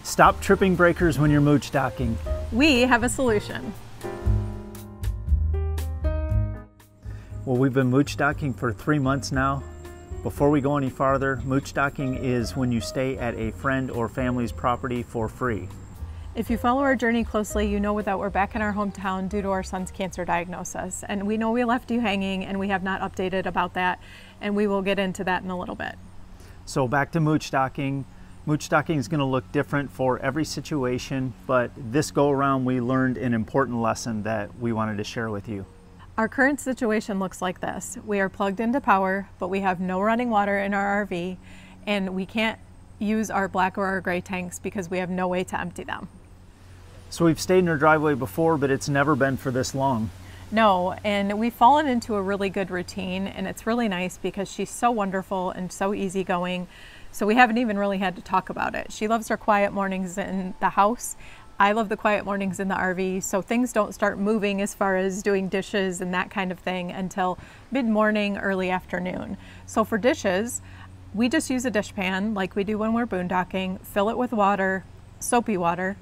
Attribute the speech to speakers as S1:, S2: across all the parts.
S1: Stop tripping breakers when you're mooch docking.
S2: We have a solution.
S1: Well, we've been mooch docking for 3 months now. Before we go any farther, mooch docking is when you stay at a friend or family's property for free.
S2: If you follow our journey closely, you know that we're back in our hometown due to our son's cancer diagnosis. And we know we left you hanging and we have not updated about that. And we will get into that in a little bit.
S1: So back to mooch docking. Mooch docking is going to look different for every situation, but this go around we learned an important lesson that we wanted to share with you.
S2: Our current situation looks like this. We are plugged into power, but we have no running water in our RV, and we can't use our black or our gray tanks because we have no way to empty them.
S1: So we've stayed in our driveway before, but it's never been for this long.
S2: No, and we've fallen into a really good routine, and it's really nice because she's so wonderful and so easygoing. So we haven't even really had to talk about it. She loves her quiet mornings in the house. I love the quiet mornings in the RV, so things don't start moving as far as doing dishes and that kind of thing until mid-morning, early afternoon. So for dishes, we just use a dishpan like we do when we're boondocking, fill it with water, soapy water,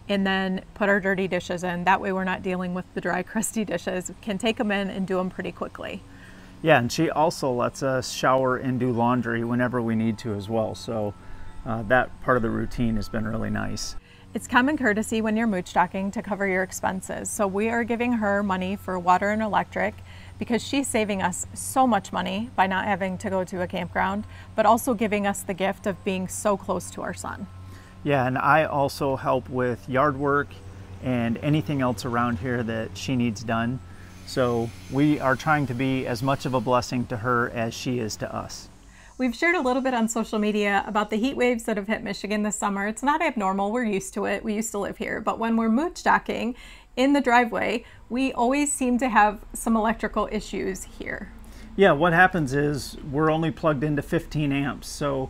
S2: and then put our dirty dishes in. That way we're not dealing with the dry, crusty dishes. We can take them in and do them pretty quickly.
S1: Yeah, and she also lets us shower and do laundry whenever we need to as well. So that part of the routine has been really nice.
S2: It's common courtesy when you're mooch docking to cover your expenses. So we are giving her money for water and electric because she's saving us so much money by not having to go to a campground, but also giving us the gift of being so close to our son.
S1: Yeah, and I also help with yard work and anything else around here that she needs done. So we are trying to be as much of a blessing to her as she is to us.
S2: We've shared a little bit on social media about the heat waves that have hit Michigan this summer. It's not abnormal, we're used to it, we used to live here. But when we're mooch docking in the driveway, we always seem to have some electrical issues here.
S1: Yeah, what happens is we're only plugged into 15 amps. So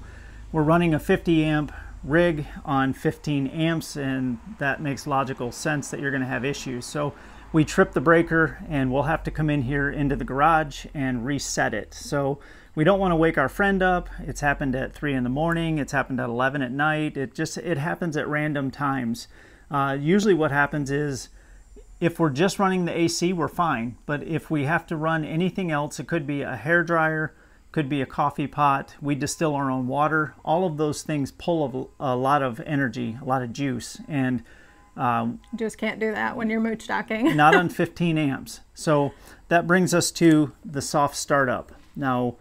S1: we're running a 50 amp rig on 15 amps, and that makes logical sense that you're going to have issues. So we trip the breaker and we'll have to come in here into the garage and reset it. So we don't want to wake our friend up. It's happened at 3 in the morning. It's happened at 11 at night. It happens at random times. Usually what happens is if we're just running the AC, we're fine. But if we have to run anything else, it could be a hair dryer, could be a coffee pot. We distill our own water. All of those things pull a lot of energy, a lot of juice. And
S2: just can't do that when you're mooch docking.
S1: Not on 15 amps. So that brings us to the soft startup. Now,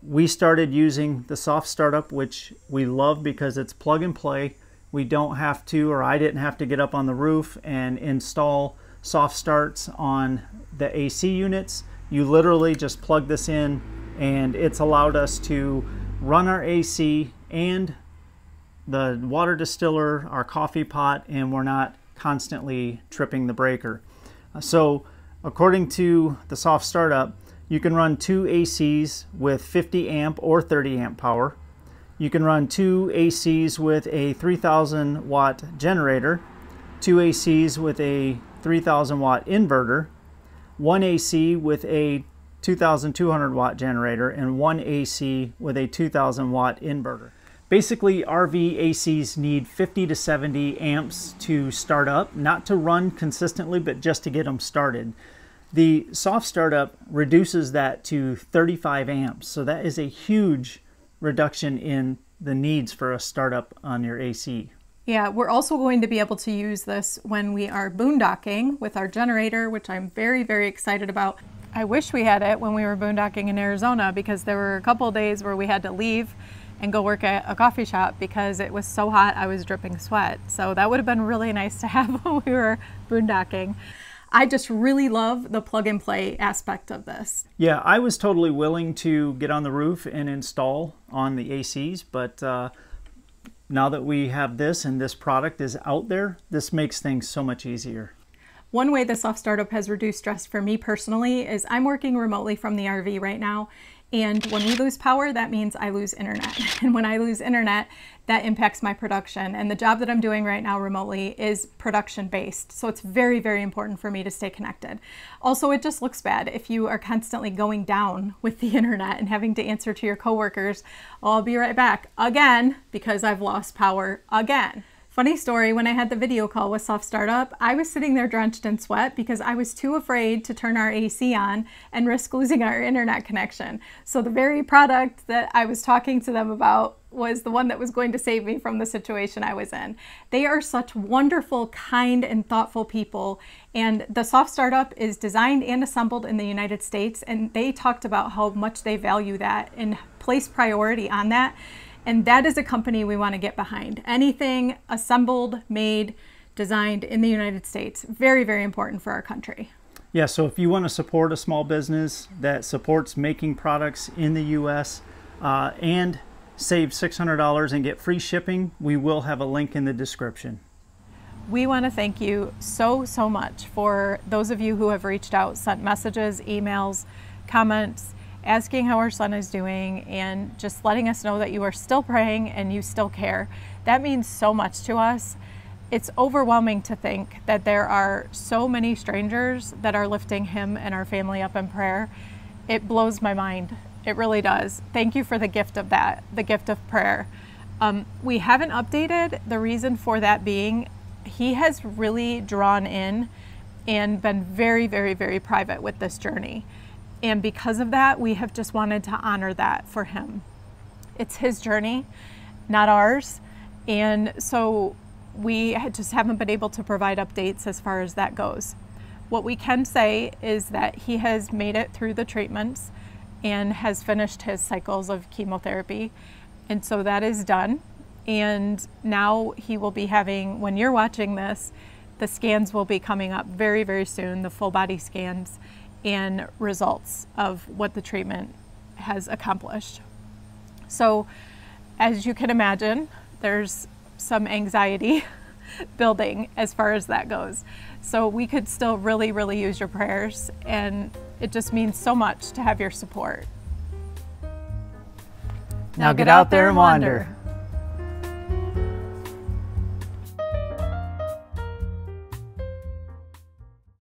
S1: we started using the soft startup, which we love because it's plug and play. We don't have to, or I didn't have to get up on the roof and install soft starts on the AC units. You literally just plug this in, and it's allowed us to run our AC and the water distiller, our coffee pot, and we're not constantly tripping the breaker. So according to the soft startup, you can run 2 ACs with 50 amp or 30 amp power. You can run 2 ACs with a 3000 watt generator, 2 ACs with a 3000 watt inverter, 1 AC with a 2200 watt generator, and 1 AC with a 2000 watt inverter. Basically, RV ACs need 50 to 70 amps to start up, not to run consistently, but just to get them started. The soft startup reduces that to 35 amps, so that is a huge reduction in the needs for a startup on your AC.
S2: Yeah, we're also going to be able to use this when we are boondocking with our generator, which I'm very, very excited about. I wish we had it when we were boondocking in Arizona because there were a couple of days where we had to leave and go work at a coffee shop because it was so hot I was dripping sweat. So that would have been really nice to have when we were boondocking. I just really love the plug and play aspect of this.
S1: Yeah, I was totally willing to get on the roof and install on the ACs, but now that we have this and this product is out there, this makes things so much easier.
S2: One way the soft startup has reduced stress for me personally is I'm working remotely from the RV right now. And when we lose power, that means I lose internet. And when I lose internet, that impacts my production. And the job that I'm doing right now remotely is production based. So it's very, very important for me to stay connected. Also, it just looks bad if you are constantly going down with the internet and having to answer to your coworkers, "I'll be right back," again, because I've lost power again. Funny story, when I had the video call with Soft Startup, I was sitting there drenched in sweat because I was too afraid to turn our AC on and risk losing our internet connection. So the very product that I was talking to them about was the one that was going to save me from the situation I was in. They are such wonderful, kind, and thoughtful people. And the Soft Startup is designed and assembled in the United States, and they talked about how much they value that and place priority on that. And that is a company we want to get behind. Anything assembled, made, designed in the United States, very, very important for our country.
S1: Yeah, so if you want to support a small business that supports making products in the U.S. And save $600 and get free shipping, we will have a link in the description.
S2: We want to thank you so much for those of you who have reached out, sent messages, emails, comments, asking how our son is doing, and just letting us know that you are still praying and you still care. That means so much to us. It's overwhelming to think that there are so many strangers that are lifting him and our family up in prayer. It blows my mind. It really does. Thank you for the gift of that, the gift of prayer. We haven't updated, the reason for that being, he has really drawn in and been very, very, very private with this journey. And because of that, we have just wanted to honor that for him. It's his journey, not ours. And so we just haven't been able to provide updates as far as that goes. What we can say is that he has made it through the treatments and has finished his cycles of chemotherapy. And so that is done. And now he will be having, when you're watching this, the scans will be coming up very, very soon, the full body scans and results of what the treatment has accomplished. So as you can imagine, there's some anxiety building as far as that goes. So we could still really, really use your prayers, and it just means so much to have your support.
S1: Now get out there and wander.